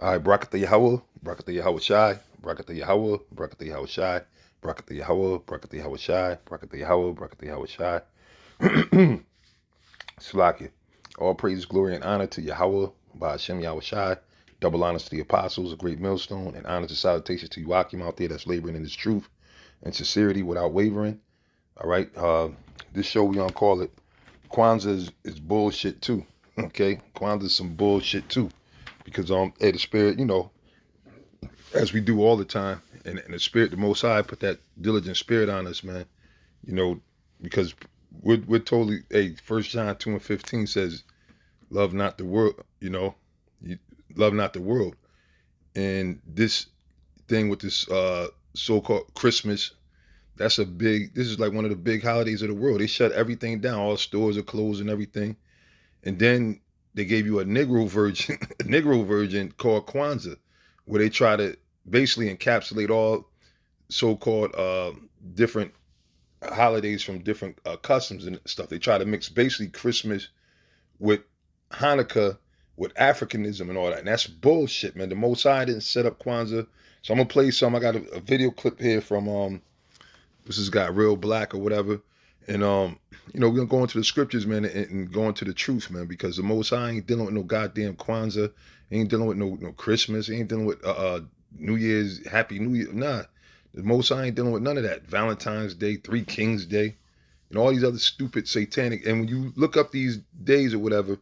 All right, Brakata Yahweh, Brakata Yahweh Shai, Brakata Yahweh, Brakata Yahweh Shai, Brakata Yahweh, Brakata Yahweh Shai, Brakata Yahweh, Brakata Yahweh Shai. Slakia. All praise, glory, and honor to Yahweh by Hashem Yahweh Shai. Double honors to the apostles, a great millstone, and honors and salutations to you, Akim, out there that's laboring in this truth and sincerity without wavering. All right. This show we gonna call it Kwanzaa is bullshit too. Okay, Kwanzaa is some bullshit too, because hey, the spirit, as we do all the time, and the spirit, the Most High, put that diligent spirit on us, man. Because we're totally. Hey, 1 John 2:15 says, "Love not the world." Love not the world. And this thing with this so-called Christmas, that's a big. This is like one of the big holidays of the world. They shut everything down. All stores are closed and everything. And then they gave you a Negro version, a Negro version called Kwanzaa, where they try to basically encapsulate all so-called different holidays from different customs and stuff. They try to mix basically Christmas with Hanukkah with Africanism and all that. And that's bullshit, man. The Most High didn't set up Kwanzaa. So I'm gonna play some. I got a video clip here from this has got Real Black or whatever. And we're gonna go into the scriptures, man, and go into the truth, man, because the Most High ain't dealing with no goddamn Kwanzaa, ain't dealing with no Christmas, ain't dealing with New Year's, Happy New Year. Nah. The Most High ain't dealing with none of that. Valentine's Day, Three Kings Day, and all these other stupid satanic. And when you look up these days or whatever,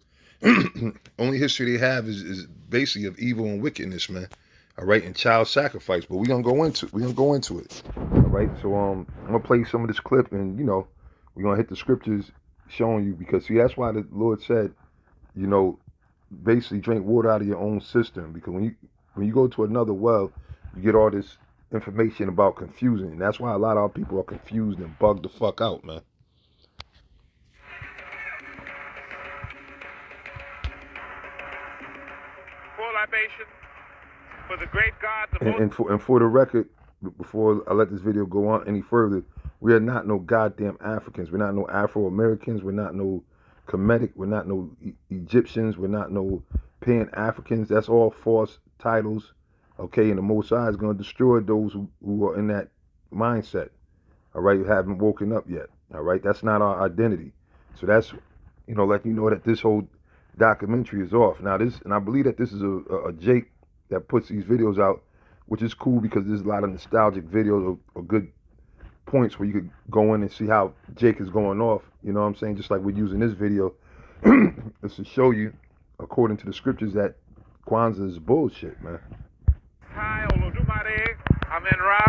only history they have is basically of evil and wickedness, man. All right, and child sacrifice. But we're gonna go into it. All right. So I'm gonna play some of this clip, and we're gonna hit the scriptures showing you, because see, that's why the Lord said, you know, basically drink water out of your own cistern, because when you go to another well, you get all this information about confusing. And that's why a lot of our people are confused and bugged the fuck out, man. Full libation for the great God, the and for the record, before I let this video go on any further, we are not no goddamn Africans. We're not no Afro-Americans. We're not no Kemetic. We're not no Egyptians. We're not no Pan-Africans. That's all false titles. Okay, and the Most High is going to destroy those who are in that mindset. All right, you haven't woken up yet. All right, that's not our identity. So that's, letting you know that this whole documentary is off. Now this, and I believe that this is a Jake that puts these videos out, which is cool because there's a lot of nostalgic videos or good points where you could go in and see how Jake is going off. You know what I'm saying? Just like we're using this video, it's to show you, according to the scriptures, that Kwanzaa is bullshit, man. Hi, Olodumare, Amen Ra.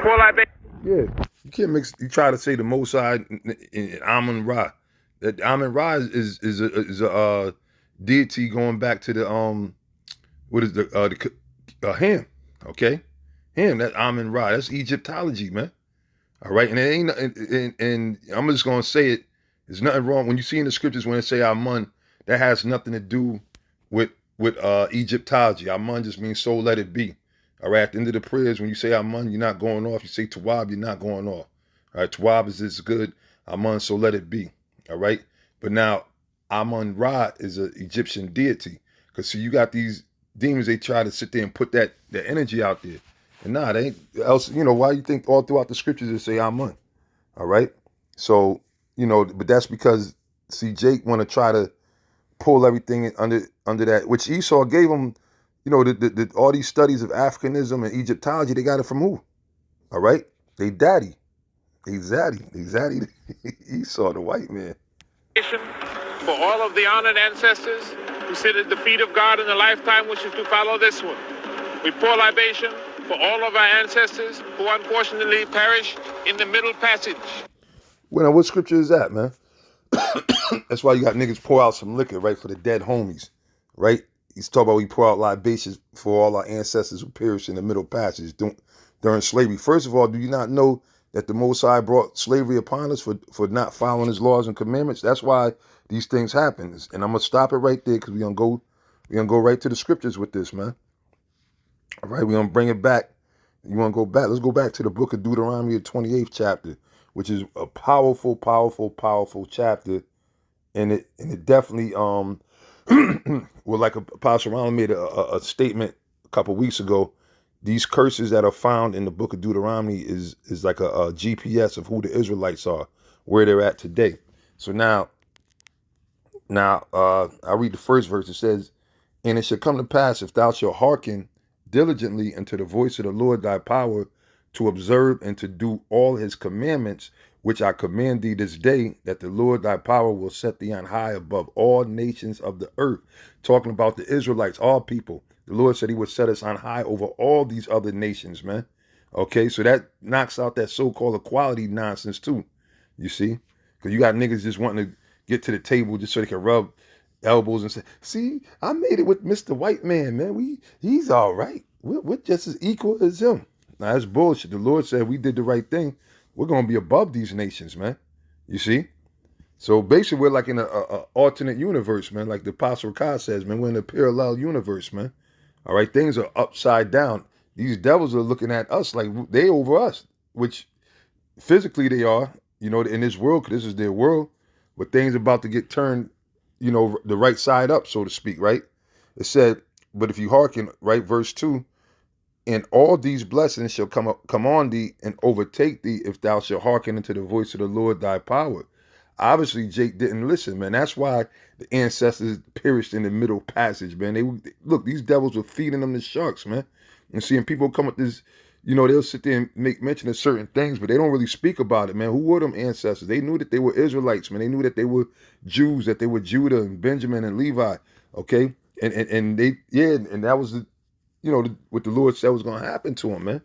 Full libation. Yeah, you can't mix. You try to say the Most High and Amun Ra. That Amun Ra is a deity going back to the what is the Ham? Okay, Ham. That Amun Ra. That's Egyptology, man. All right, and it ain't. And I'm just gonna say it. There's nothing wrong when you see in the scriptures when it say Amun. That has nothing to do with Egyptology. Amun just means so let it be. All right, at the end of the prayers, when you say Amun, you're not going off. You say Tawab, you're not going off. All right, Tawab is good. Amun, so let it be. All right, but now Amun Ra is an Egyptian deity. Because see, you got these demons, they try to sit there and put that energy out there. And nah, they ain't else, why you think all throughout the scriptures they say Amun? All right, so, but that's because, see, Jake want to try to pull everything under that, which Esau gave him. All these studies of Africanism and Egyptology, they got it from who? All right, they daddy, they zaddy Esau, the white man. For all of the honored ancestors who sit at the feet of God in a lifetime, which is to follow this one. We pour libation for all of our ancestors who unfortunately perished in the middle passage. Well, now, what scripture is that, man? That's why you got niggas pour out some liquor, right, for the dead homies, right? He's talking about we pour out libations for all our ancestors who perished in the middle passage during slavery. First of all, do you not know that the Most High brought slavery upon us for not following his laws and commandments? That's why these things happen. And I'm gonna stop it right there because we're gonna go right to the scriptures with this, man. All right, we're gonna bring it back. You wanna go back? Let's go back to the book of Deuteronomy, the 28th chapter, which is a powerful, powerful, powerful chapter. And it definitely Well, like Apostle Ron made a statement a couple weeks ago. These curses that are found in the book of Deuteronomy is like a GPS of who the Israelites are, where they're at today. So now I read the first verse. It says, "And it shall come to pass, if thou shalt hearken diligently unto the voice of the Lord thy power, to observe and to do all his commandments, which I command thee this day, that the Lord thy power will set thee on high above all nations of the earth." Talking about the Israelites, all people. The Lord said he would set us on high over all these other nations, man. Okay, so that knocks out that so-called equality nonsense too. You see? Because you got niggas just wanting to get to the table just so they can rub elbows and say, "See, I made it with Mr. White Man, man. He's all right. We're just as equal as him." Now, that's bullshit. The Lord said we did the right thing. We're going to be above these nations, man. You see? So basically, we're like in a alternate universe, man. Like the Apostle Kai says, man, we're in a parallel universe, man. All right? Things are upside down. These devils are looking at us like they over us, which physically they are, in this world, because this is their world. But things about to get turned, the right side up, so to speak, right? It said, "But if you hearken," right, verse 2, "and all these blessings shall come on thee and overtake thee, if thou shalt hearken unto the voice of the Lord thy power." Obviously, Jake didn't listen, man. That's why the ancestors perished in the middle passage, man. Look, these devils were feeding them the sharks, man. And seeing people come with this, they'll sit there and make mention of certain things, but they don't really speak about it, man. Who were them ancestors? They knew that they were Israelites, man. They knew that they were Jews, that they were Judah and Benjamin and Levi, okay? And that was what the Lord said was going to happen to them, man.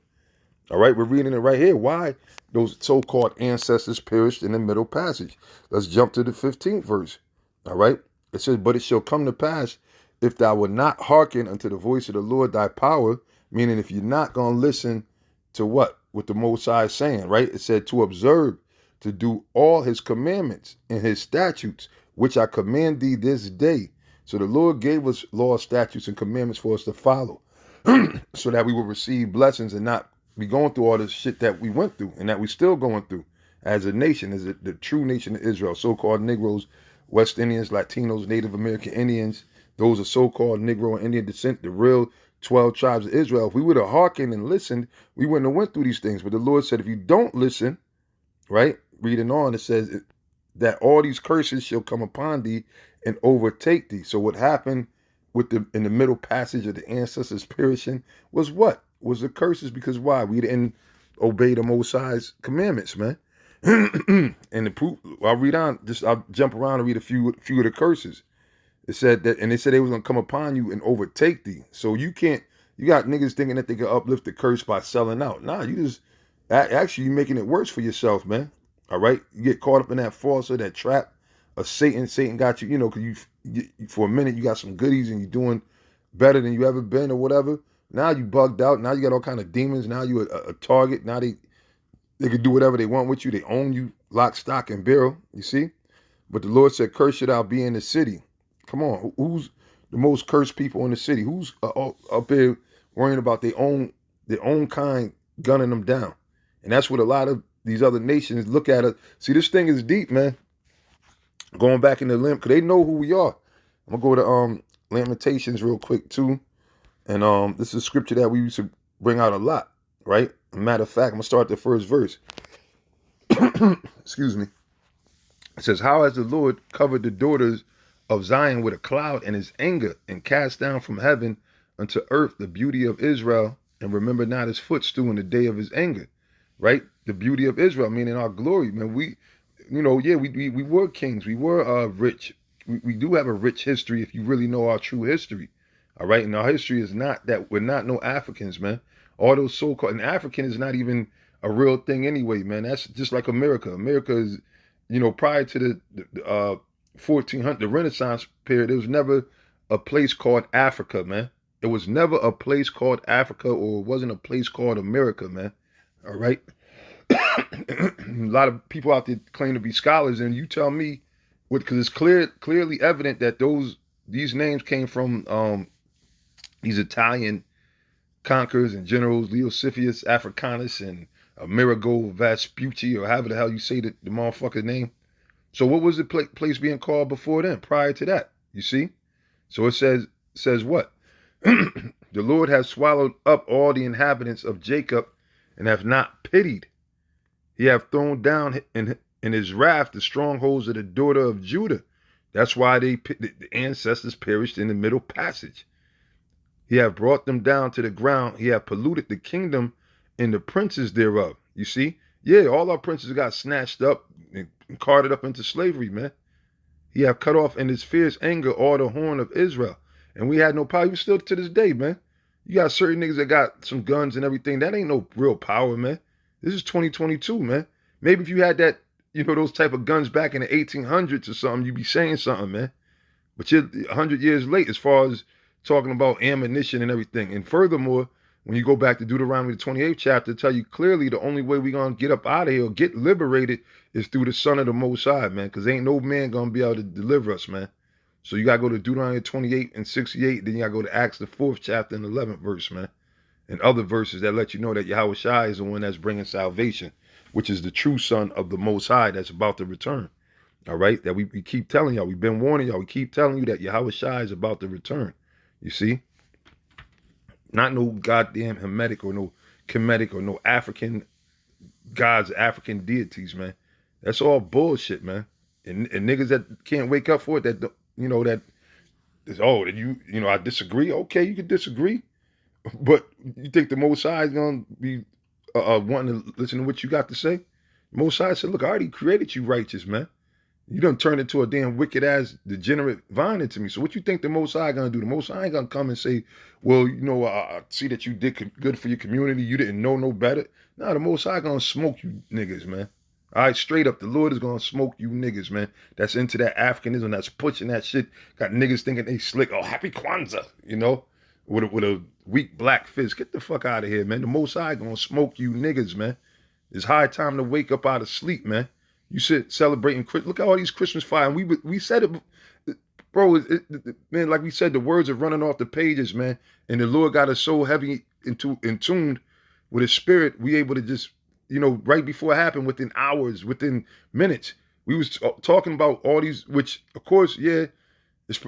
All right, we're reading it right here. Why those so-called ancestors perished in the middle passage. Let's jump to the 15th verse. All right, it says, "But it shall come to pass, if thou wilt not hearken unto the voice of the Lord thy power," meaning if you're not going to listen to what the Most High is saying, right? It said to observe, to do all his commandments and his statutes, which I command thee this day. So the Lord gave us laws, statutes, and commandments for us to follow so that we will receive blessings and not be going through all this shit that we went through and that we still going through as a nation, as the true nation of Israel. So-called Negroes, West Indians, Latinos, Native American Indians, those are so-called Negro and Indian descent, the real 12 tribes of Israel. If we would have hearkened and listened, we wouldn't have went through these things. But the Lord said, if you don't listen, right, reading on, it says that all these curses shall come upon thee and overtake thee. So what happened in the middle passage of the ancestors perishing was what? Was the curses, because why? We didn't obey the Most High's commandments, man. And the proof, I'll jump around and read a few of the curses. It said that, and they said they was gonna come upon you and overtake thee. So you got niggas thinking that they can uplift the curse by selling out. Nah, you're making it worse for yourself, man. All right, you get caught up in that falsehood, that trap of Satan. Satan got you, because you for a minute you got some goodies and you're doing better than you ever been or whatever. Now you bugged out. Now you got all kind of demons. Now you a target. Now they can do whatever they want with you. They own you, lock, stock, and barrel. You see? But the Lord said, "Cursed shalt thou be in the city." Come on, who's the most cursed people in the city? Who's up there worrying about their own kind gunning them down? And that's what a lot of these other nations look at us. See, this thing is deep, man. Going back in the limb, because they know who we are. I'm gonna go to Lamentations real quick too. And this is a scripture that we used to bring out a lot, right? Matter of fact, I'm going to start the first verse. Excuse me. It says, "How has the Lord covered the daughters of Zion with a cloud in his anger, and cast down from heaven unto earth the beauty of Israel, and remember not his footstool in the day of his anger." Right? The beauty of Israel, meaning our glory, man. We were kings. We were rich. We do have a rich history if you really know our true history. All right, and our history is not that we're not no Africans, man. All those so-called, and African is not even a real thing anyway, man. That's just like America. America is, prior to the 1400, the Renaissance period, there was never a place called Africa, man. It was never a place called Africa, or it wasn't a place called America, man. All right. A lot of people out there claim to be scholars, and you tell me, because it's clearly evident that these names came from these Italian conquerors and generals, Leosiphus Africanus and Amerigo Vespucci, or however the hell you say the motherfucker's name. So what was the place being called before then, prior to that? You see? So it says what? The Lord has swallowed up all the inhabitants of Jacob and have not pitied. He hath thrown down in his wrath the strongholds of the daughter of Judah. That's why the ancestors perished in the middle passage. He hath brought them down to the ground. He hath polluted the kingdom and the princes thereof. You see? Yeah, all our princes got snatched up and carted up into slavery, man. He hath cut off in his fierce anger all the horn of Israel. And we had no power, even still to this day, man. You got certain niggas that got some guns and everything. That ain't no real power, man. This is 2022, man. Maybe if you had that, those type of guns back in the 1800s or something, you'd be saying something, man. But you're 100 years late as far as talking about ammunition and everything. And furthermore, when you go back to Deuteronomy the 28th chapter, tell you clearly the only way we're going to get up out of here or get liberated is through the Son of the Most High, man, because ain't no man going to be able to deliver us, man. So you got to go to Deuteronomy 28 and 68, then you got to go to Acts the 4th chapter and 11th verse, man, and other verses that let you know that Yahweh Shai is the one that's bringing salvation, which is the true Son of the Most High that's about to return. All right, that we keep telling y'all. We've been warning y'all. We keep telling you that Yahweh Shai is about to return. You see? Not no goddamn Hamitic or no Kemetic or no African gods, African deities, man. That's all bullshit, man. And niggas that can't wake up for it, that, that is, I disagree. Okay, you can disagree. But you think the Most High is going to be wanting to listen to what you got to say? The Most High said, look, I already created you righteous, man. You done turned into a damn wicked ass degenerate vine into me. So what you think the Most High gonna do? The Most High ain't gonna come and say, well, I see that you did good for your community. You didn't know no better. Nah, the Most High gonna smoke you niggas, man. All right, straight up, the Lord is gonna smoke you niggas, man. That's into that Africanism, that's pushing that shit. Got niggas thinking they slick. Oh, happy Kwanzaa, with a weak black fist. Get the fuck out of here, man. The Most High gonna smoke you niggas, man. It's high time to wake up out of sleep, man. You sit celebrating. Look at all these Christmas fire. And we said it, bro. Man, like we said, the words are running off the pages, man. And the Lord got us so heavy in tuned with His Spirit. We able to just, right before it happened, within hours, within minutes, we was talking about all these. Which, of course, yeah.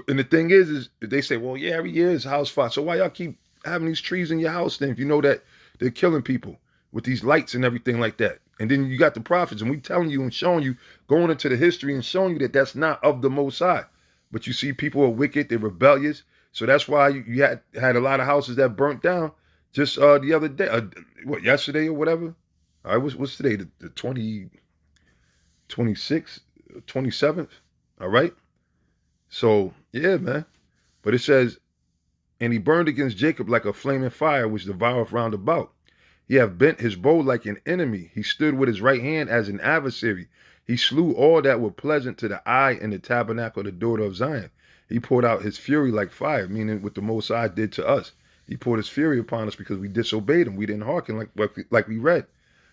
And the thing is they say, well, yeah, every year is a house fire. So why y'all keep having these trees in your house then? If you know that they're killing people with these lights and everything like that. And then you got the prophets, and we telling you and showing you, going into the history and showing you that that's not of the Most High. But you see people are wicked, they're rebellious. So that's why you had a lot of houses that burnt down just the other day, yesterday or whatever. All right, what's today, the 26th, 27th, all right? So, yeah, man. But it says, and he burned against Jacob like a flaming fire, which devoureth round about. He hath bent his bow like an enemy. He stood with his right hand as an adversary. He slew all that were pleasant to the eye in the tabernacle of the daughter of Zion. He poured out his fury like fire, meaning what the Most High did to us. He poured his fury upon us because we disobeyed him. We didn't hearken like we read.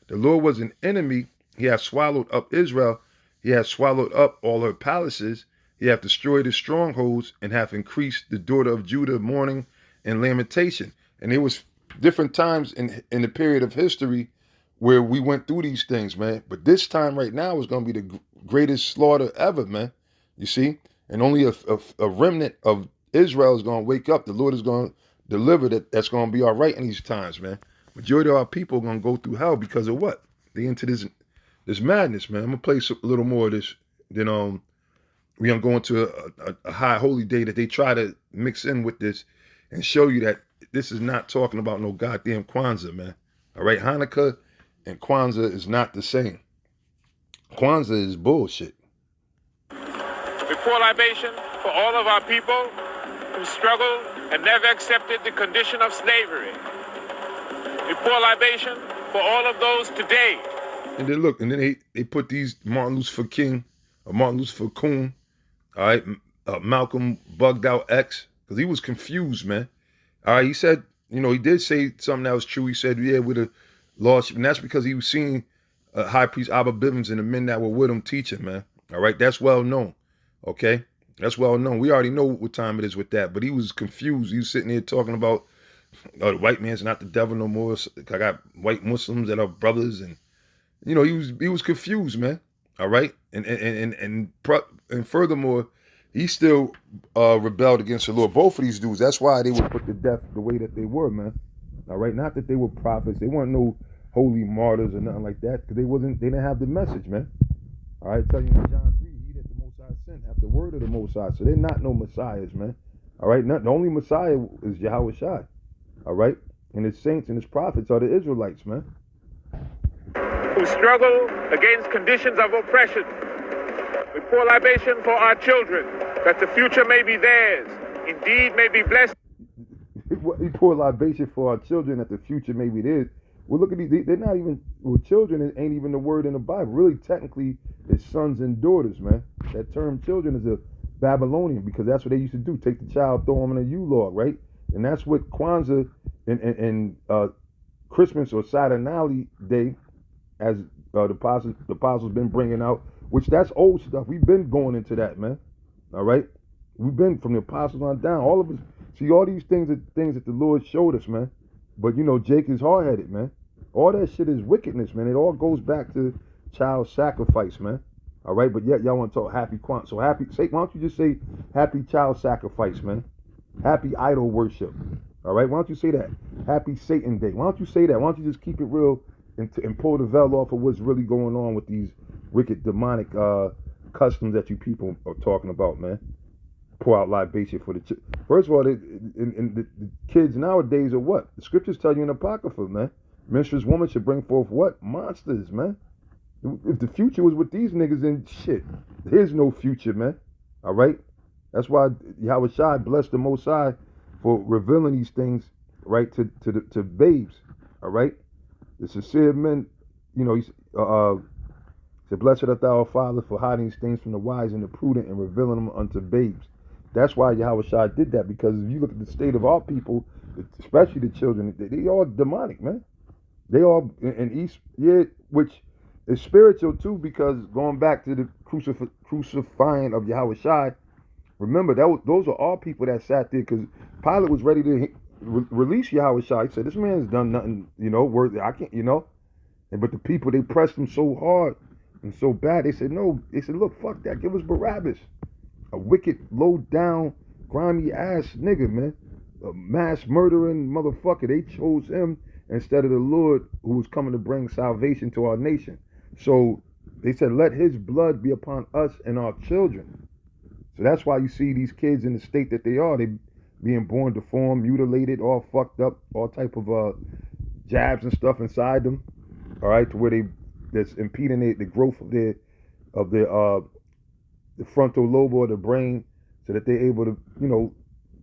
The Lord was an enemy. He hath swallowed up Israel. He hath swallowed up all her palaces. He hath destroyed his strongholds and hath increased the daughter of Judah mourning and lamentation. And it was different times in the period of history where we went through these things, man. But this time right now is going to be the greatest slaughter ever, man. You see? And only a remnant of Israel is going to wake up. The Lord is going to deliver that's going to be all right in these times, man. Majority of our people are going to go through hell because of what? They into this madness, man. I'm going to play a little more of this. Then we're going to go into a high holy day that they try to mix in with this and show you that this is not talking about no goddamn Kwanzaa, man. All right, Hanukkah and Kwanzaa is not the same. Kwanzaa is bullshit. We pour libation for all of our people who struggled and never accepted the condition of slavery. We pour libation for all of those today. And then look, and then they put these Martin Luther King, or Martin Luther Coon, all right, Malcolm bugged out X, because he was confused, man. All right, he said, he did say something that was true. He said, yeah, with a lost, and that's because he was seeing High Priest Abba Bivens and the men that were with him teaching, man. All right, that's well known, okay? That's well known. We already know what time it is with that, but he was confused. He was sitting there talking about, the white man's not the devil no more. I got white Muslims that are brothers, and, he was confused, man. All right, and furthermore, he still rebelled against the Lord. Both of these dudes. That's why they were put to death the way that they were, man. All right, not that they were prophets. They weren't no holy martyrs or nothing like that, because they didn't have the message, man. All right, tell you in John 3, he that the Most High sent have the word of the Most High. So they're not no messiahs, man. All right, the only messiah is Yahweh Shai. All right, and his saints and his prophets are the Israelites, man. Who struggle against conditions of oppression. We pour libation for our children, that the future may be theirs, indeed may be blessed. We pour libation for our children, that the future may be theirs. Well, look at these. They're not even, well, children ain't even the word in the Bible. Really, technically, it's sons and daughters, man. That term children is a Babylonian, because that's what they used to do. Take the child, throw him in a U-log, right? And that's what Kwanzaa and Christmas or Saturnalia Day, as the apostles been bringing out, which that's old stuff. We've been going into that, man. All right? We've been from the apostles on down. All of us, see, all these things are things that the Lord showed us, man. But, you know, Jake is hard-headed, man. All that shit is wickedness, man. It all goes back to child sacrifice, man. All right? But yet y'all want to talk happy Kwanzaa. So happy, why don't you just say happy child sacrifice, man? Happy idol worship. All right? Why don't you say that? Happy Satan Day. Why don't you say that? Why don't you just keep it real and pull the veil off of what's really going on with these wicked demonic customs that you people are talking about, man? Pour out libation for the first of all, the kids nowadays are what? The scriptures tell you in Apocrypha, man. Menstruous woman should bring forth what? Monsters, man. If the future was with these niggas, then shit, there's no future, man. All right? That's why Yahweh Shai blessed the Most High for revealing these things, right, to babes. All right? The sincere men, you know, said, blessed art thou, Father, for hiding these things from the wise and the prudent and revealing them unto babes. That's why Yahweh Shai did that, because if you look at the state of our people, especially the children, they all demonic, man. They all in East, yeah, which is spiritual too, because going back to the crucifying of Yahweh Shai, remember, those are all people that sat there, because Pilate was ready to release Yahweh Shai. He said, this man's done nothing, you know, worthy. I can't, you know. But the people, they pressed him so hard and so bad. They said, no. They said, look, fuck that. Give us Barabbas. A wicked, low-down, grimy ass nigga, man. A mass murdering motherfucker. They chose him instead of the Lord, who was coming to bring salvation to our nation. So they said, let his blood be upon us and our children. So that's why you see these kids in the state that they are. They being born deformed, mutilated, all fucked up, all type of jabs and stuff inside them. All right, to where that's impeding the growth of the frontal lobe of the brain, so that they're able to, you know,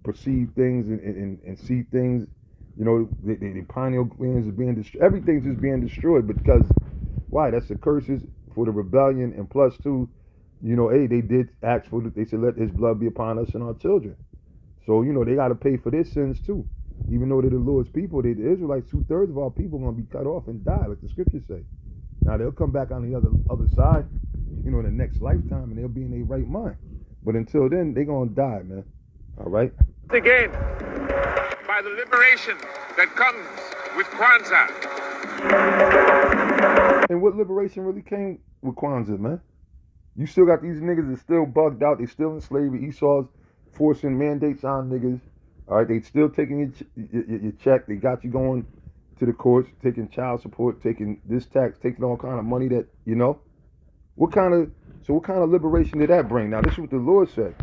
perceive things and see things. You know, the pineal glands are being destroyed. Everything's just being destroyed, because why? That's the curses for the rebellion, and plus two, you know, hey, they did ask for it. They said, let his blood be upon us and our children. So, you know, they got to pay for their sins too. Even though they're the Lord's people, the Israelites, 2/3 of our people are going to be cut off and die, like the scriptures say. Now, they'll come back on the other side, you know, in the next lifetime, and they'll be in their right mind. But until then, they're going to die, man. All right? Again, by the liberation that comes with Kwanzaa. And what liberation really came with Kwanzaa, man? You still got these niggas that still bugged out. They still in slavery. Esau's forcing mandates on niggas. All right, they still taking your check. They got you going to the courts, taking child support, taking this tax, taking all kind of money that, you know. What kind of liberation did that bring? Now, this is what the Lord said.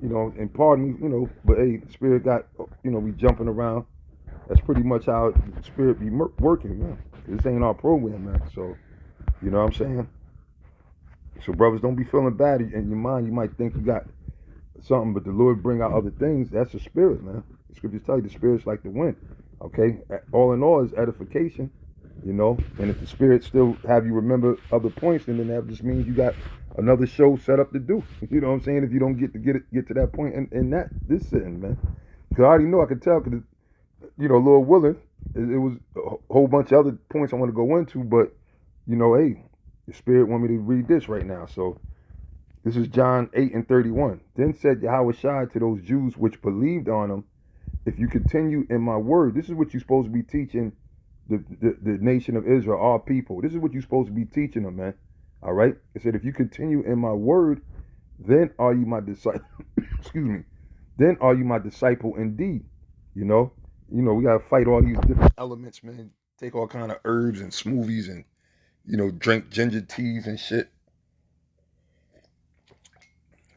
You know, and pardon me, you know, but hey, the spirit got, you know, we jumping around. That's pretty much how the spirit be working, man. This ain't our program, man. So, you know what I'm saying? So, brothers, don't be feeling bad in your mind. You might think you got something, but the Lord bring out other things. That's the spirit, man. The scriptures tell you the spirit's like the wind. Okay? All in all is edification, you know. And if the spirit still have you remember other points, then that just means you got another show set up to do. You know what I'm saying? If you don't get to that point in this sitting, man. Because I already know, I could tell, because, you know, Lord willing, it was a whole bunch of other points I want to go into, but, you know, hey, the spirit want me to read this right now. So this is John 8:31. Then said Yahweh Shai to those Jews which believed on him, if you continue in my word, this is what you're supposed to be teaching the nation of Israel, our people. This is what you're supposed to be teaching them, man. All right? It said, if you continue in my word, then are you my disciple. Excuse me. Then are you my disciple indeed? You know, we gotta fight all these different elements, man. Take all kind of herbs and smoothies and drink ginger teas and shit.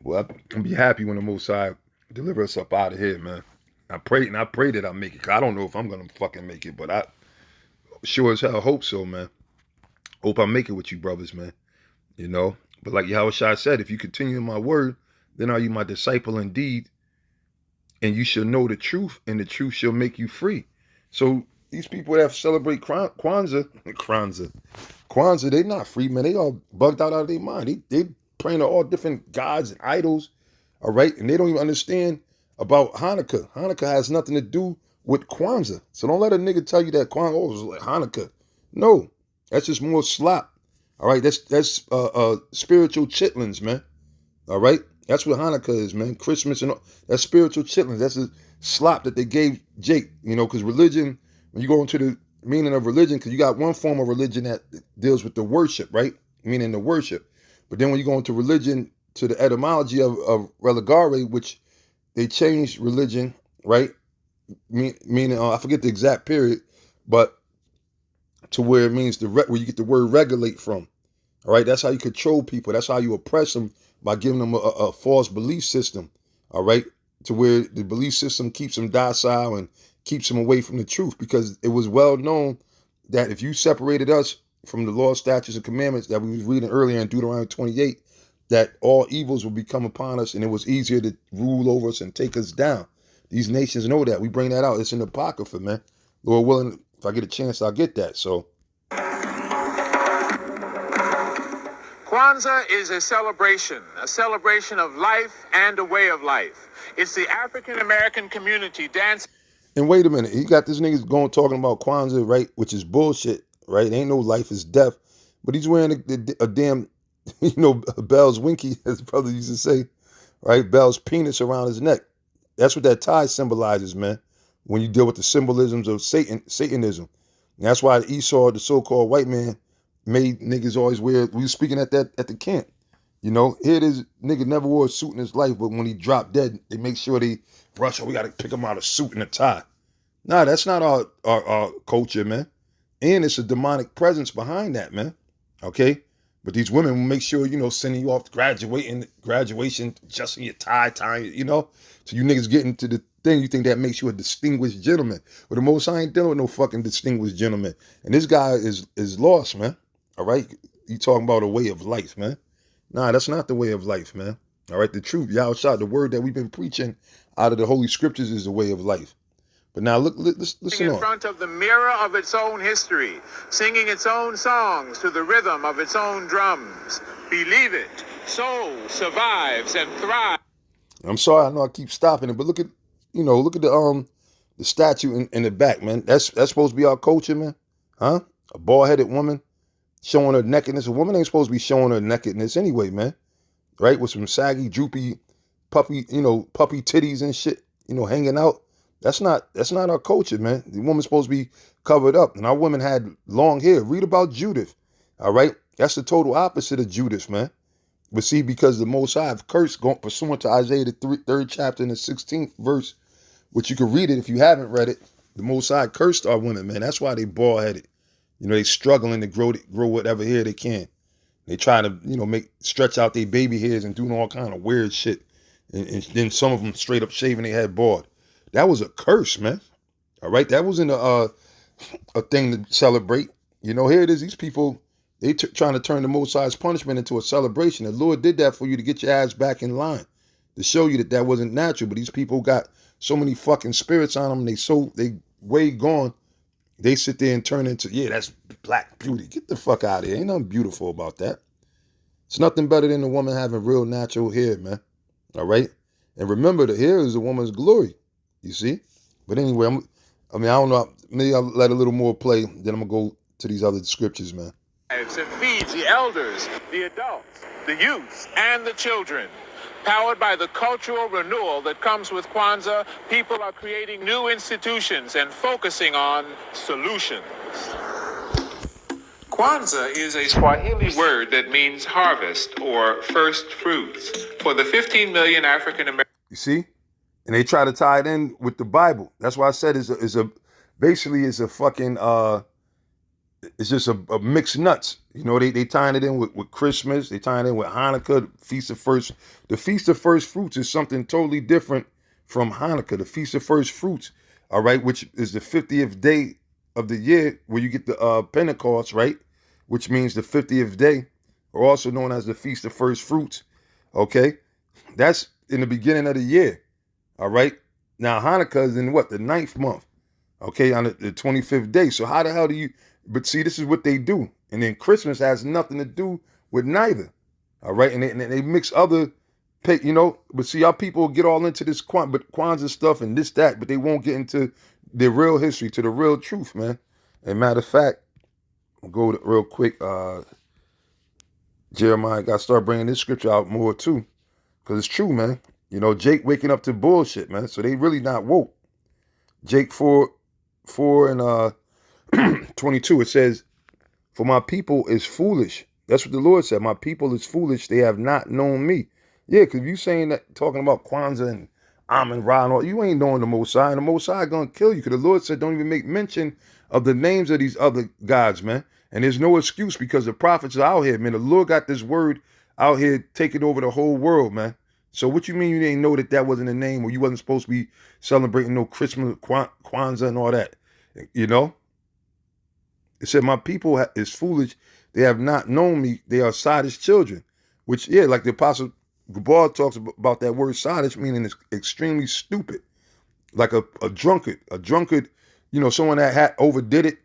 Well, I'm be happy when the Most High deliver us up out of here, man. I pray that I make it. 'Cause I don't know if I'm gonna fucking make it, but I sure as hell hope so, man. Hope I make it with you, brothers, man. But like Yahushua said, if you continue in my word, then are you my disciple indeed, and you shall know the truth, and the truth shall make you free. So these people that celebrate Kwanzaa, they not free, man. They all bugged out of their mind. They praying to all different gods and idols, all right? And they don't even understand about Hanukkah. Hanukkah has nothing to do with Kwanzaa. So don't let a nigga tell you that Kwanzaa is like Hanukkah. No, that's just more slop. All right, that's spiritual chitlins, man. All right, that's what Hanukkah is, man. Christmas and all, that's spiritual chitlins. That's a slop that they gave Jake, because religion, when you go into the meaning of religion, because you got one form of religion that deals with the worship, right? Meaning the worship. But then when you go into religion, to the etymology of religare, which they changed religion, right? Meaning, I forget the exact period, but to where it means where you get the word regulate from. All right, that's how you control people. That's how you oppress them, by giving them a false belief system. All right, to where the belief system keeps them docile and keeps them away from the truth, because it was well known that if you separated us from the law, statutes, and commandments that we was reading earlier in Deuteronomy 28, that all evils would become upon us, and it was easier to rule over us and take us down. These nations know that. We bring that out. It's in the Apocrypha, man. Lord willing, if I get a chance, I'll get that. So Kwanzaa is a celebration of life and a way of life. It's the African American community dancing. And wait a minute, he got this niggas going talking about Kwanzaa, right? Which is bullshit, right? Ain't no life is death. But he's wearing a damn, Bell's winky, as brother used to say, right? Bell's penis around his neck. That's what that tie symbolizes, man. When you deal with the symbolisms of Satanism. And that's why Esau, the so-called white man, made niggas always wear. We was speaking at the camp. Here it is, nigga never wore a suit in his life, but when he dropped dead, they make sure they rush, we got to pick him out a suit and a tie. Nah, that's not our culture, man. And it's a demonic presence behind that, man. Okay? But these women will make sure, sending you off to graduation, adjusting your tie, So you niggas get into the thing, you think that makes you a distinguished gentleman. But the Most High ain't dealing with no fucking distinguished gentleman. And this guy is lost, man. All right? You talking about a way of life, man. Nah, that's not the way of life, man. All right? The truth, Yahushua, the word that we've been preaching out of the Holy Scriptures is the way of life. But now listen in front of the mirror of its own history, singing its own songs to the rhythm of its own drums. Believe it, soul survives and thrives. I'm sorry, I know I keep stopping it, but look at the statue in the back, man. That's supposed to be our culture, man. Huh? A bald-headed woman showing her nakedness. A woman ain't supposed to be showing her nakedness anyway, man. Right? With some saggy, droopy, puppy titties and shit, hanging out. That's not our culture, man. The woman's supposed to be covered up. And our women had long hair. Read about Judith. All right? That's the total opposite of Judith, man. But see, because the Most High have cursed, pursuant to Isaiah, the 3rd chapter and the 16th verse, which you can read it if you haven't read it, the Most High cursed our women, man. That's why they bald-headed. They struggling to grow whatever hair they can. They try to, stretch out their baby hairs and doing all kind of weird shit. And then some of them straight up shaving their head bald. That was a curse, man. All right? That wasn't a thing to celebrate. Here it is. These people, they trying to turn the Most High's punishment into a celebration. The Lord did that for you to get your ass back in line, to show you that wasn't natural. But these people got so many fucking spirits on them. They way gone. They sit there and turn into, that's black beauty. Get the fuck out of here. Ain't nothing beautiful about that. It's nothing better than a woman having real natural hair, man. All right? And remember, the hair is a woman's glory. You see? But anyway, I don't know. Maybe I'll let a little more play. Then I'm going to go to these other scriptures, man. It feeds the elders, the adults, the youth, and the children. Powered by the cultural renewal that comes with Kwanzaa, people are creating new institutions and focusing on solutions. Kwanzaa is a Swahili word that means harvest or first fruits. For the 15 million African American. You see? And they try to tie it in with the Bible. That's why I said basically it's a fucking it's just a mixed nuts. You know, they tying it in with Christmas, they tying it in with Hanukkah, the Feast of First Fruits is something totally different from Hanukkah. The Feast of First Fruits, all right, which is the 50th day of the year where you get the Pentecost, right? Which means the 50th day, or also known as the Feast of First Fruits. Okay, that's in the beginning of the year. All right. Now Hanukkah is in what, the 9th month. Okay, on the 25th day. So how the hell do you? But see, this is what they do, and then Christmas has nothing to do with neither. All right, and they mix other, you know. But see, our people get all into this Kwanzaa stuff and this that, but they won't get into the real history, to the real truth, man. And matter of fact, I'll go real quick. Jeremiah got to start bringing this scripture out more too, because it's true, man. You know, Jake waking up to bullshit, man. So they really not woke. Jake 4 and 22, it says, "For my people is foolish." That's what the Lord said. My people is foolish. They have not known me. Yeah, because you saying that, talking about Kwanzaa and Amun Ra and all, you ain't knowing the Most High, and the Most High gonna kill you. Because the Lord said, don't even make mention of the names of these other gods, man. And there's no excuse, because the prophets are out here, man. The Lord got this word out here taking over the whole world, man. So what you mean you didn't know that wasn't a name, or you wasn't supposed to be celebrating no Christmas, Kwanzaa and all that? You know? It said, my people is foolish. They have not known me. They are sottish children. Which, yeah, like the Apostle Gabar talks about that word sottish, meaning it's extremely stupid. Like a drunkard. A drunkard, you know, someone that had overdid it.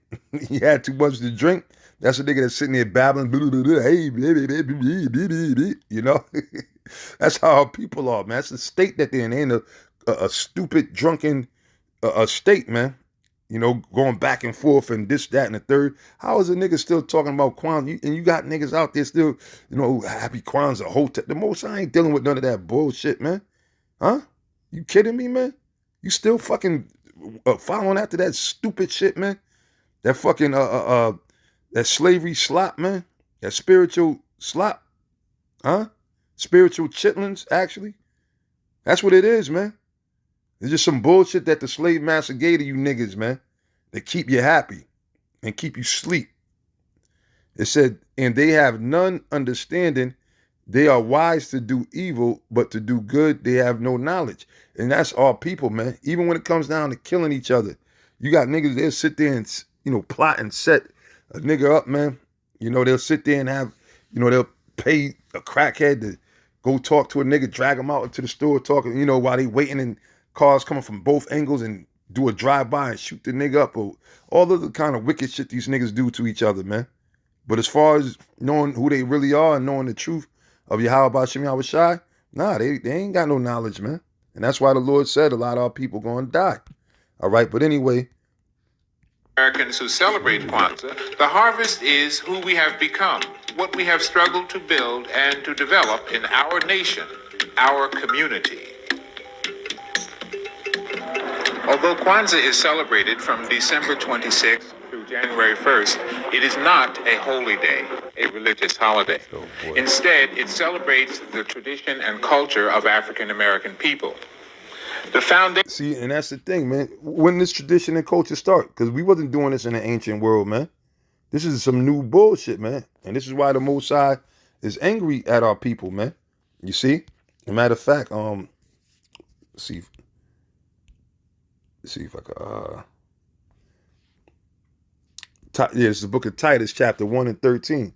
He had too much to drink. That's a nigga that's sitting there babbling. Hey, you know? That's how our people are, man. That's the state that they're in. They in a stupid, drunken state, man. You know, going back and forth and this, that, and the third. How is a nigga still talking about Kwanzaa? And you got niggas out there still, you know, happy Kwanzaa, hotel. The Most I ain't dealing with none of that bullshit, man. Huh? You kidding me, man? You still fucking following after that stupid shit, man? That fucking, that slavery slop, man? That spiritual slop? Huh? Spiritual chitlins, actually? That's what it is, man. It's just some bullshit that the slave master gave to you niggas, man, that keep you happy and keep you sleep. It said, and they have none understanding. They are wise to do evil, but to do good, they have no knowledge. And that's all people, man. Even when it comes down to killing each other, you got niggas, they'll sit there and, you know, plot and set a nigga up, man. You know, they'll sit there and have, you know, they'll pay a crackhead to go talk to a nigga, drag him out into the store talking, you know, while they waiting and cars coming from both angles, and do a drive-by and shoot the nigga up, or all of the kind of wicked shit these niggas do to each other, man. But as far as knowing who they really are and knowing the truth of Yahweh Ba'Shem Yahweh Shai, nah, they ain't got no knowledge, man. And that's why the Lord said a lot of our people gonna die. All right, but anyway. Americans who celebrate Kwanzaa, the harvest is who we have become, what we have struggled to build and to develop in our nation, our community. Although Kwanzaa is celebrated from December 26th through January 1st, it is not a holy day, a religious holiday. Instead, it celebrates the tradition and culture of African American people. The foundation. See, and that's the thing, man. When this tradition and culture start? Because we wasn't doing this in the ancient world, man. This is some new bullshit, man. And this is why the Most High is angry at our people, man. You see? As a matter of fact, let's see if I can, yeah, it's the book of Titus, chapter 1 and 13.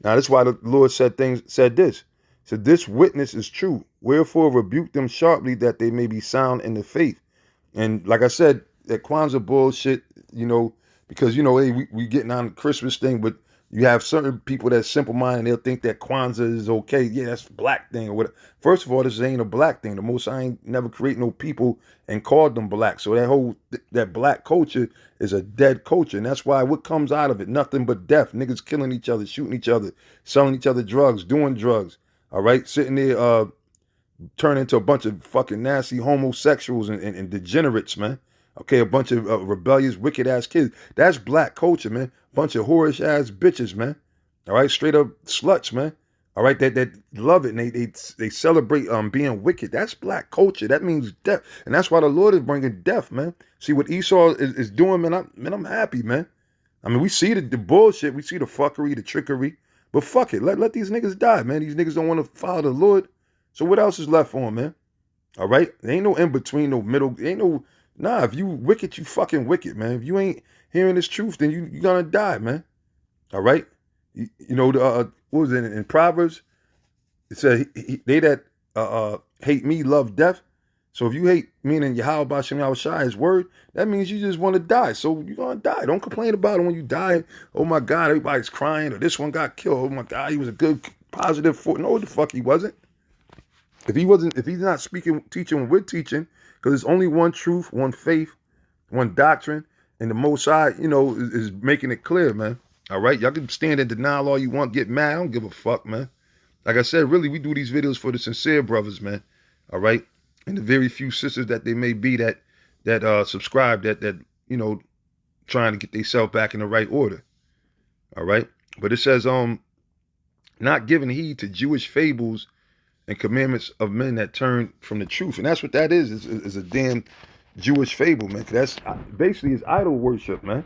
Now, that's why the Lord said this. So this witness is true. Wherefore rebuke them sharply that they may be sound in the faith. And like I said, that Kwanzaa bullshit, you know, because, you know, hey, we getting on the Christmas thing, but you have certain people that's simple-minded, they'll think that Kwanzaa is okay. Yeah, that's a black thing or whatever. First of all, this ain't a black thing. The Most High ain't never create no people and called them black. So that black culture is a dead culture. And that's why what comes out of it, nothing but death. Niggas killing each other, shooting each other, selling each other drugs, doing drugs. All right, sitting there turning into a bunch of fucking nasty homosexuals and degenerates, man. Okay, a bunch of rebellious, wicked ass kids. That's black culture, man. Bunch of whorish ass bitches, man. All right, straight up sluts, man. All right, that love it and they celebrate being wicked. That's black culture. That means death, and that's why the Lord is bringing death, man. See what Esau is doing, man. I'm happy, man. I mean, we see the bullshit, we see the fuckery, the trickery, but fuck it, let these niggas die, man. These niggas don't want to follow the Lord, so what else is left for them, man? All right, there ain't no in between, no middle, ain't no. Nah, if you wicked, you fucking wicked, man. If you ain't hearing this truth, then you gonna die, man. All right. You know, what was it in Proverbs? It said, they that hate me love death. So if you hate meaning Yahweh Bashem Yahushai, his word, that means you just want to die. So you're going to die. Don't complain about it when you die. Oh my God, everybody's crying, or this one got killed. Oh my God, he was a good, positive force. No, the fuck he wasn't. If he's not speaking, teaching, we're teaching, because there's only one truth, one faith, one doctrine, and the Most High, is making it clear, man. All right, y'all can stand in denial all you want, get mad. I don't give a fuck, man. Like I said, really, we do these videos for the sincere brothers, man. All right, and the very few sisters that they may be that subscribe, that trying to get themselves back in the right order. All right, but it says not giving heed to Jewish fables and commandments of men that turn from the truth, and that's what that is a damn Jewish fable, man. That's basically is idol worship, man,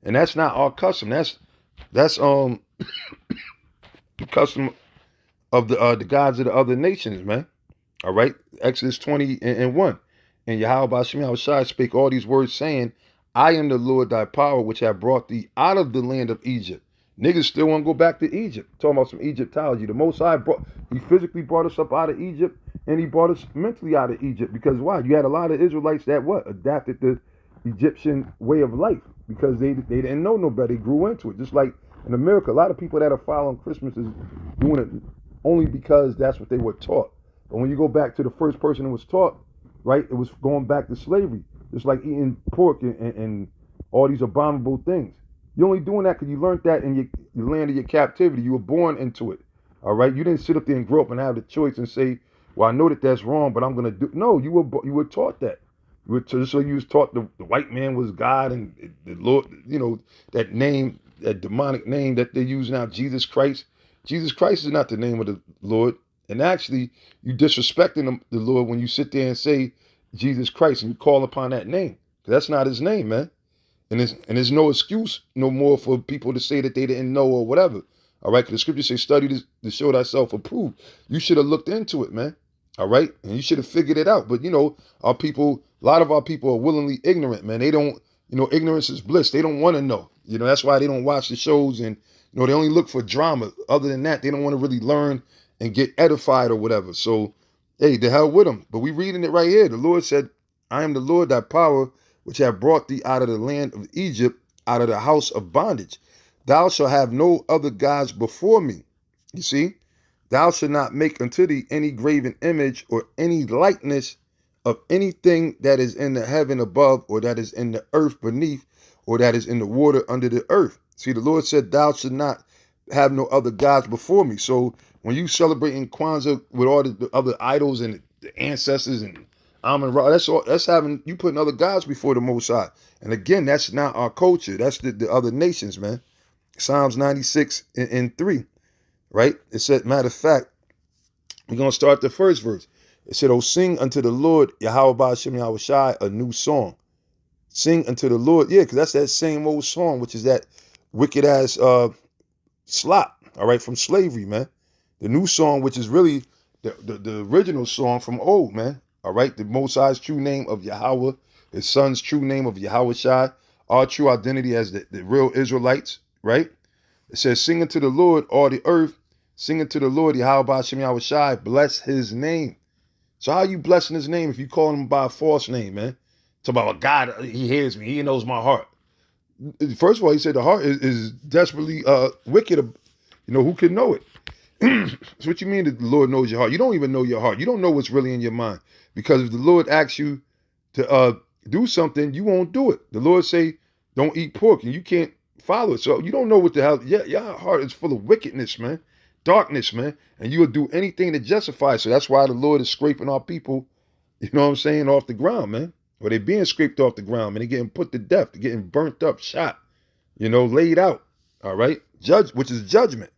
and that's not our custom. That's the custom of the gods of the other nations, man. All right, Exodus 20 and 1. And Yahweh Bashem Yahushai spake all these words, saying, I am the Lord thy power, which have brought thee out of the land of Egypt. Niggas still want to go back to Egypt. Talking about some Egyptology. The Most High he physically brought us up out of Egypt, and he brought us mentally out of Egypt. Because why? You had a lot of Israelites that adapted the Egyptian way of life, because they didn't know no better. They grew into it. Just like in America, a lot of people that are following Christmas is doing it only because that's what they were taught. But when you go back to the first person who was taught, right, it was going back to slavery. Just like eating pork and all these abominable things. You're only doing that because you learned that in your land of your captivity. You were born into it. All right? You didn't sit up there and grow up and have the choice and say, well, I know that that's wrong, but I'm going to do. No, you were taught that. So you was taught the white man was God, and the Lord, that name, that demonic name that they use now, Jesus Christ. Jesus Christ is not the name of the Lord. And actually, you disrespecting the Lord when you sit there and say Jesus Christ and you call upon that name. That's not his name, man. And there's no excuse no more for people to say that they didn't know or whatever. All right, because the scriptures say, study this to show thyself approved. You should have looked into it, man. All right, and you should have figured it out. But our people, a lot of our people are willingly ignorant, man. They don't, ignorance is bliss. They don't want to know. That's why they don't watch the shows, and they only look for drama. Other than that, they don't want to really learn and get edified or whatever. So, hey, the hell with them. But we reading it right here. The Lord said, I am the Lord thy power, which have brought thee out of the land of Egypt, out of the house of bondage. Thou shalt have no other gods before me. You see? Thou shalt not make unto thee any graven image or any likeness of anything that is in the heaven above, or that is in the earth beneath, or that is in the water under the earth. See, the Lord said, thou shalt not have no other gods before me. So when you celebrating Kwanzaa with all the other idols and the ancestors and Amun Ra, that's having you putting other gods before the Most High. And again, that's not our culture. That's the other nations, man. Psalms 96 and 3, right? It said, matter of fact, we're going to start the first verse. It said, oh, sing unto the Lord, Yahweh Ba'ashem Yahushai, a new song. Sing unto the Lord. Yeah, because that's that same old song, which is that wicked ass slop, all right, from slavery, man. The new song, which is really the original song from old, man. All right, the Most High's true name of Yahweh, his son's true name of Yahweh Shai, our true identity as the real Israelites, right? It says, sing unto the Lord, all the earth, sing unto the Lord, Yahweh Ba'ashem Yahweh Shai, bless his name. So how are you blessing his name if you call him by a false name, man? Talk about God, he hears me, he knows my heart. First of all, he said the heart is desperately wicked. Who can know it? So what you mean that the Lord knows your heart? You don't even know your heart. You don't know what's really in your mind. Because if the Lord asks you to do something, you won't do it. The Lord say, don't eat pork, and you can't follow it. So you don't know what the hell. Yeah, your heart is full of wickedness, man. Darkness, man. And you will do anything to justify it. So that's why the Lord is scraping our people, you know what I'm saying, off the ground, man. or they're being scraped off the ground, man. They're getting put to death. They're getting burnt up, shot, laid out. All right? Which is judgment.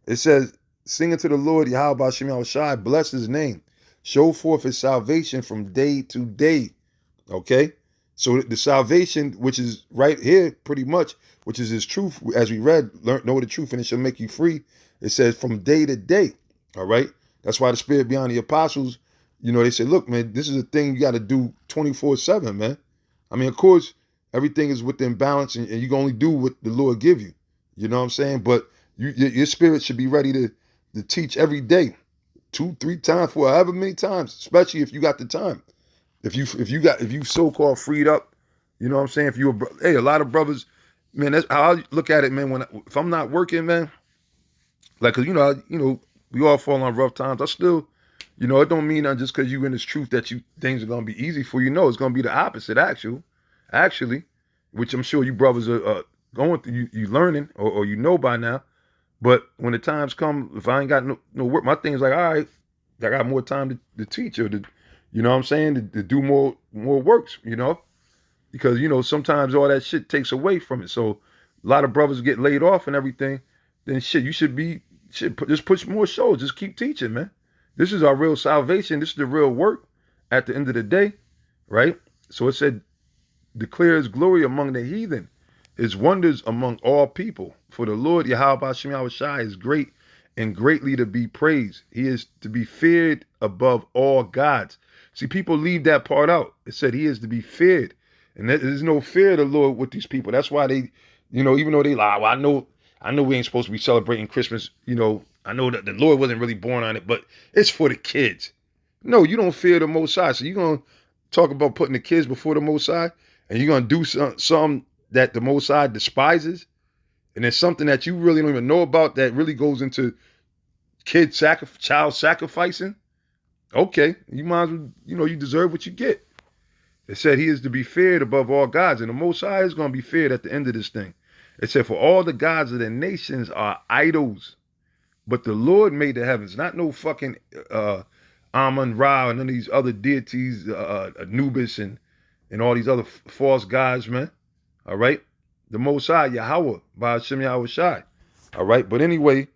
It says, sing unto the Lord, Yahweh Shem Yahweh Shai, bless his name. Show forth his salvation from day to day. Okay? So the salvation, which is right here, pretty much, which is his truth, as we read, know the truth and it shall make you free. It says from day to day. All right? That's why the Spirit beyond the apostles, they say, look, man, this is a thing you got to do 24/7, man. I mean, of course, everything is within balance and you can only do what the Lord give you. You know what I'm saying? But your spirit should be ready to teach every day, 2-3 times, for however many times, especially if you got the time. If you so-called freed up, you know what I'm saying? If you hey, a lot of brothers, man, that's how I look at it, man. If I'm not working, man, like, cause we all fall on rough times. I still, it don't mean that just because you in this truth that things are gonna be easy for you. No, it's gonna be the opposite, actually, which I'm sure you brothers are going through. You learning or by now. But when the times come, if I ain't got no work, my thing's like, all right, I got more time to teach or to, you know what I'm saying, to do more works, because, sometimes all that shit takes away from it. So a lot of brothers get laid off and everything. Then shit, you should just push more shows. Just keep teaching, man. This is our real salvation. This is the real work at the end of the day, right? So it said, declare his glory among the heathen, his wonders among all people. For the Lord Yahweh Shem Yahweh Shai is great and greatly to be praised. He is to be feared above all gods. See, people leave that part out. It said he is to be feared. And there's no fear of the Lord with these people. That's why they, even though they lie, well, I know we ain't supposed to be celebrating Christmas. I know that the Lord wasn't really born on it, but it's for the kids. No, you don't fear the Most High. So you're going to talk about putting the kids before the Most High, and you're going to do something that the Most High despises, and it's something that you really don't even know about that really goes into child sacrificing. Okay, you might as well, you deserve what you get. It said he is to be feared above all gods, and the Most High is going to be feared at the end of this thing. It said, for all the gods of the nations are idols, but the Lord made the heavens, not no fucking Amun Ra and none of these other deities, Anubis and all these other false gods, man. All right? The Most High, Yahweh, by Hashem Yahweh Shai. All right? But anyway,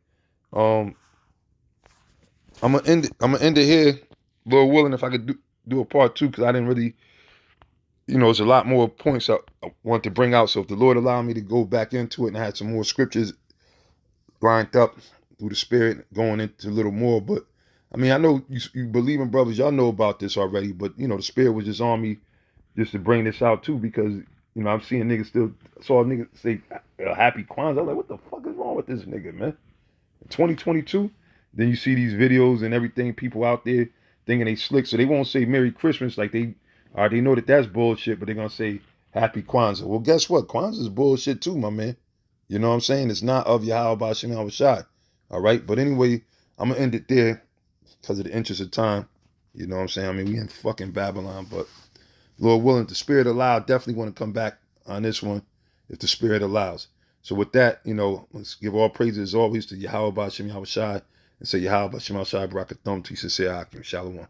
I'm gonna end it here, Lord willing, if I could do a part 2, because I didn't really, there's a lot more points I want to bring out. So if the Lord allowed me to go back into it and I had some more scriptures lined up through the Spirit, going into a little more. But I mean, I know you believing brothers, y'all know about this already, but the Spirit was just on me just to bring this out too, because I'm seeing niggas saw a nigga say happy Kwanzaa. I'm like, what the fuck is wrong with this nigga, man? 2022, then you see these videos and everything, people out there thinking they slick, so they won't say Merry Christmas, like they know that that's bullshit, but they're gonna say Happy Kwanzaa. Well, guess what? Kwanzaa is bullshit too, my man. You know what I'm saying? It's not of Yahweh Shem Yahweh Shai. All right, but anyway, I'm gonna end it there because of the interest of time. You know what I'm saying? I mean, we in fucking Babylon, but Lord willing, the Spirit allowed, definitely want to come back on this one if the Spirit allows. So with that, let's give all praises always to Yahweh Shem Yahweh Shai and say Yahweh Shem Yahweh Shai Barakathum to Shalom.